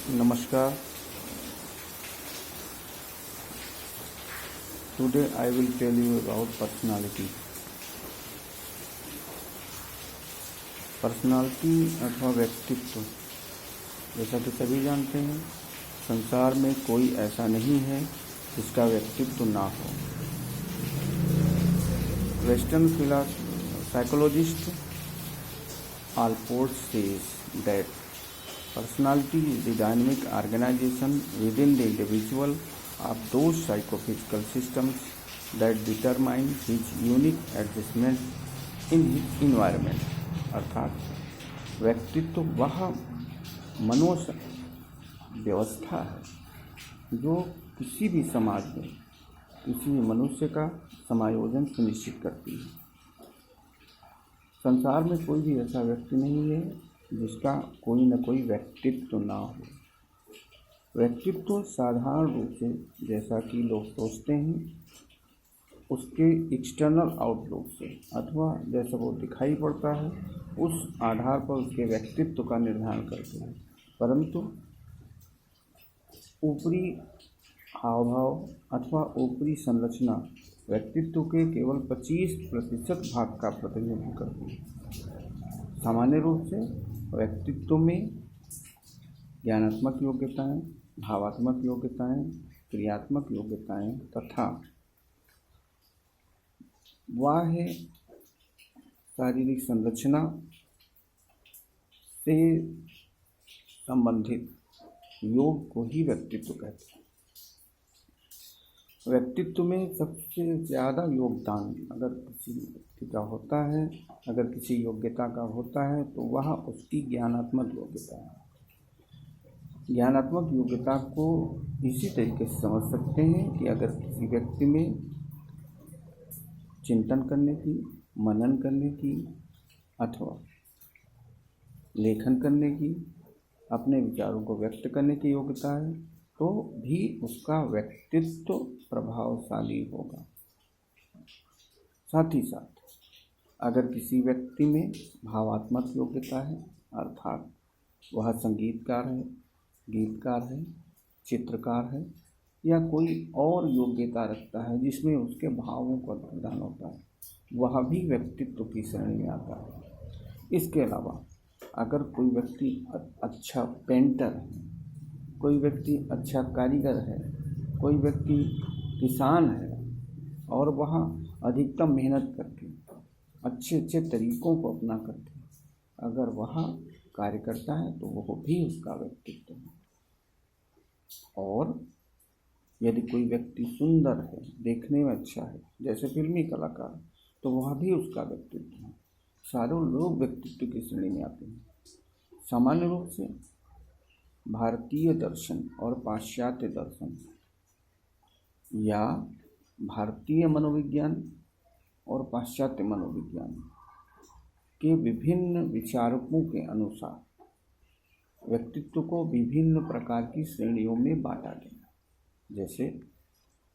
Namaskar. Today I will tell you about personality. Personality अथवा व्यक्तित्व, जैसा कि सभी जानते हैं, संसार में कोई ऐसा नहीं है जिसका व्यक्तित्व ना हो। Western psychologist Allport says that personality is the dynamic organization within the individual of those psychophysical systems that determine his unique adjustment in his environment. अर्थात व्यक्तित्व वह मनोस व्यवस्था है जो किसी भी समाज में किसी भी मनुष्य का समायोजन सुनिश्चित करती है। संसार में कोई भी ऐसा व्यक्ति नहीं है जिसका कोई न कोई व्यक्तित्व ना हो। व्यक्तित्व साधारण रूप से, जैसा कि लोग सोचते हैं, उसके एक्सटर्नल आउटलुक से अथवा जैसा वो दिखाई पड़ता है उस आधार पर उसके व्यक्तित्व का निर्धारण करते हैं। परंतु ऊपरी हाव भाव अथवा ऊपरी संरचना व्यक्तित्व के केवल 25% भाग का प्रतिनिधित्व करती है। सामान्य रूप से व्यक्तित्व में ज्ञानात्मक योग्यताएं, भावात्मक योग्यताएं, क्रियात्मक योग्यताएं तथा बाह्य शारीरिक संरचना से संबंधित योग को ही व्यक्तित्व कहते हैं। व्यक्तित्व में सबसे ज़्यादा योगदान अगर किसी व्यक्ति का होता है, अगर किसी योग्यता का होता है, तो वह उसकी ज्ञानात्मक योग्यता है। ज्ञानात्मक योग्यता को इसी तरीके से समझ सकते हैं कि अगर किसी व्यक्ति में चिंतन करने की, मनन करने की अथवा लेखन करने की, अपने विचारों को व्यक्त करने की योग्यता है, तो भी उसका व्यक्तित्व प्रभावशाली होगा। साथ ही साथ अगर किसी व्यक्ति में भावात्मक योग्यता है, अर्थात वह संगीतकार है, गीतकार है, चित्रकार है या कोई और योग्यता रखता है जिसमें उसके भावों का प्रदान होता है, वह भी व्यक्तित्व की श्रेणी में आता है। इसके अलावा अगर कोई व्यक्ति अच्छा पेंटर है, कोई व्यक्ति अच्छा कारीगर है, कोई व्यक्ति किसान है और वह अधिकतम मेहनत करके अच्छे अच्छे तरीकों को अपना करके अगर वह कार्य करता है तो वह भी उसका व्यक्तित्व है। और यदि कोई व्यक्ति सुंदर है, देखने में अच्छा है, जैसे फिल्मी कलाकार, तो वह भी उसका व्यक्तित्व है। सारे लोग व्यक्तित्व की श्रेणी में आते हैं। सामान्य रूप से भारतीय दर्शन और पाश्चात्य दर्शन या भारतीय मनोविज्ञान और पाश्चात्य मनोविज्ञान के विभिन्न विचारकों के अनुसार व्यक्तित्व को विभिन्न प्रकार की श्रेणियों में बांटा गया। जैसे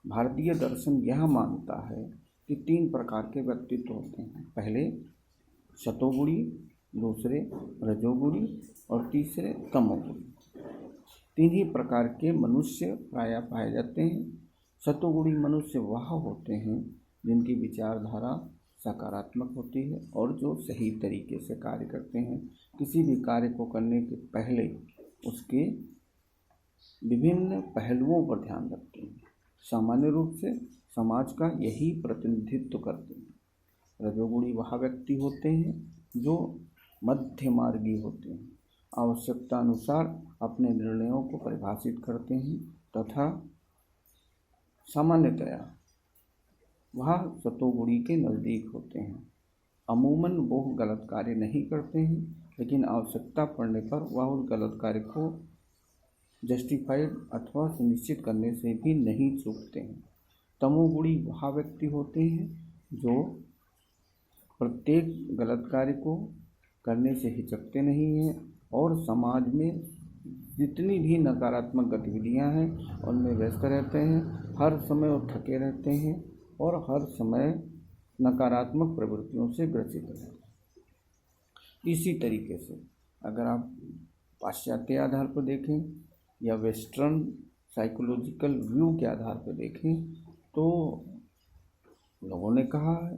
भारतीय दर्शन यह मानता है कि 3 प्रकार के व्यक्तित्व होते हैं। पहले सतोगुणी, दूसरे रजोगुणी और तीसरे तमोगुणी। 3 ही प्रकार के मनुष्य प्रायः पाए जाते हैं। सतोगुणी मनुष्य वह होते हैं जिनकी विचारधारा सकारात्मक होती है और जो सही तरीके से कार्य करते हैं। किसी भी कार्य को करने के पहले उसके विभिन्न पहलुओं पर ध्यान रखते हैं। सामान्य रूप से समाज का यही प्रतिनिधित्व करते हैं। रजोगुणी वह व्यक्ति होते हैं जो मध्य मार्गी होते हैं, आवश्यकता अनुसार अपने निर्णयों को परिभाषित करते हैं तथा सामान्यतया वह सतोगुणी के नज़दीक होते हैं। अमूमन वो गलत कार्य नहीं करते हैं, लेकिन आवश्यकता पड़ने पर वह उस गलत कार्य को जस्टिफाइड अथवा सुनिश्चित करने से भी नहीं चूकते हैं। तमोगुणी वह व्यक्ति होते हैं जो प्रत्येक गलत कार्य को करने से हिचकते नहीं हैं और समाज में जितनी भी नकारात्मक गतिविधियां हैं उनमें व्यस्त रहते हैं। हर समय वो थके रहते हैं और हर समय नकारात्मक प्रवृत्तियों से ग्रसित रहते हैं। इसी तरीके से अगर आप पाश्चात्य आधार पर देखें या वेस्टर्न साइकोलॉजिकल व्यू के आधार पर देखें तो लोगों ने कहा है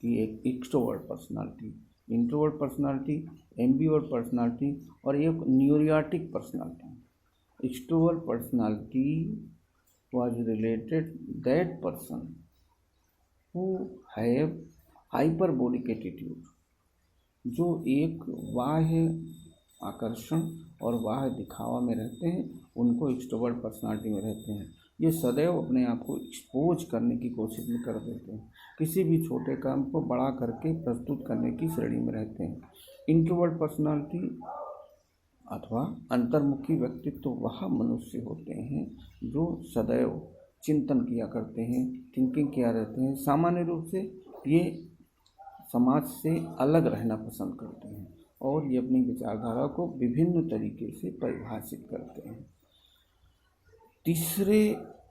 कि एक extrovert personality, introvert personality, ambivert personality और एक neurotic personality. Extrovert personality was related that person who have hyperbolic attitude, जो एक बाह्य आकर्षण और बाह्य दिखावा में रहते हैं, उनको एक्सट्रोवर्ट पर्सनालिटी में रहते हैं। ये सदैव अपने आप को एक्सपोज करने की कोशिश में कर देते हैं, किसी भी छोटे काम को बड़ा करके प्रस्तुत करने की श्रेणी में रहते हैं। इंट्रोवर्ट पर्सनालिटी अथवा अंतर्मुखी व्यक्तित्व वह मनुष्य होते हैं जो सदैव चिंतन किया करते हैं, थिंकिंग किया रहते हैं। सामान्य रूप से ये समाज से अलग रहना पसंद करते हैं और ये अपनी विचारधारा को विभिन्न तरीके से परिभाषित करते हैं। तीसरे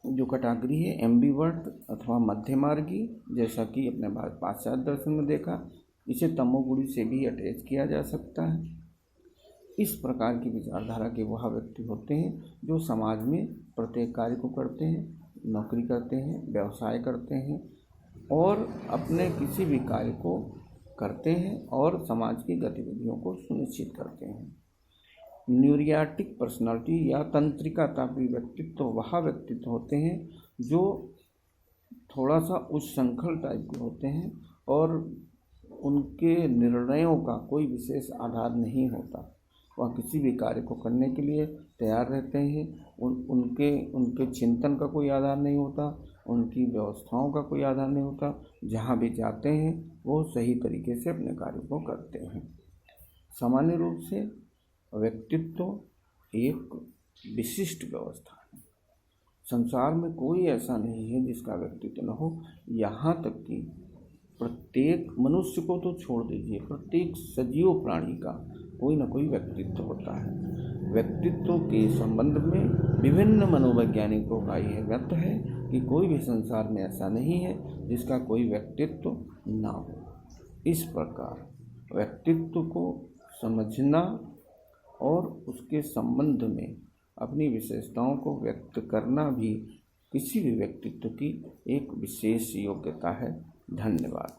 जो कैटेगरी है एम्बिवर्ट अथवा मध्यमार्गी, जैसा कि अपने पाश्चात्य दर्शन में देखा, इसे तमोगुणी से भी अटैच किया जा सकता है। इस प्रकार की विचारधारा के वह व्यक्ति होते हैं जो समाज में प्रत्येक कार्य को करते हैं, नौकरी करते हैं, व्यवसाय करते हैं और अपने किसी भी कार्य को करते हैं और समाज की गतिविधियों को सुनिश्चित करते हैं। न्यूरोटिक पर्सनालिटी या तंत्रिका तापी व्यक्तित्व वह व्यक्तित्व होते हैं जो थोड़ा सा उच्छृंखल टाइप के होते हैं और उनके निर्णयों का कोई विशेष आधार नहीं होता। वह किसी भी कार्य को करने के लिए तैयार रहते हैं। उनके चिंतन का कोई आधार नहीं होता, उनकी व्यवस्थाओं का कोई आधार नहीं होता। जहाँ भी जाते हैं वो सही तरीके से अपने कार्य को करते हैं। सामान्य रूप से व्यक्तित्व एक विशिष्ट व्यवस्था है। संसार में कोई ऐसा नहीं है जिसका व्यक्तित्व न हो। यहाँ तक कि प्रत्येक मनुष्य को तो छोड़ दीजिए, प्रत्येक सजीव प्राणी का कोई न कोई व्यक्तित्व होता है। व्यक्तित्व के संबंध में विभिन्न मनोवैज्ञानिकों का यह मत है कि कोई भी संसार में ऐसा नहीं है जिसका कोई व्यक्तित्व ना हो। इस प्रकार व्यक्तित्व को समझना और उसके संबंध में अपनी विशेषताओं को व्यक्त करना भी किसी भी व्यक्तित्व की एक विशेष योग्यता है। धन्यवाद।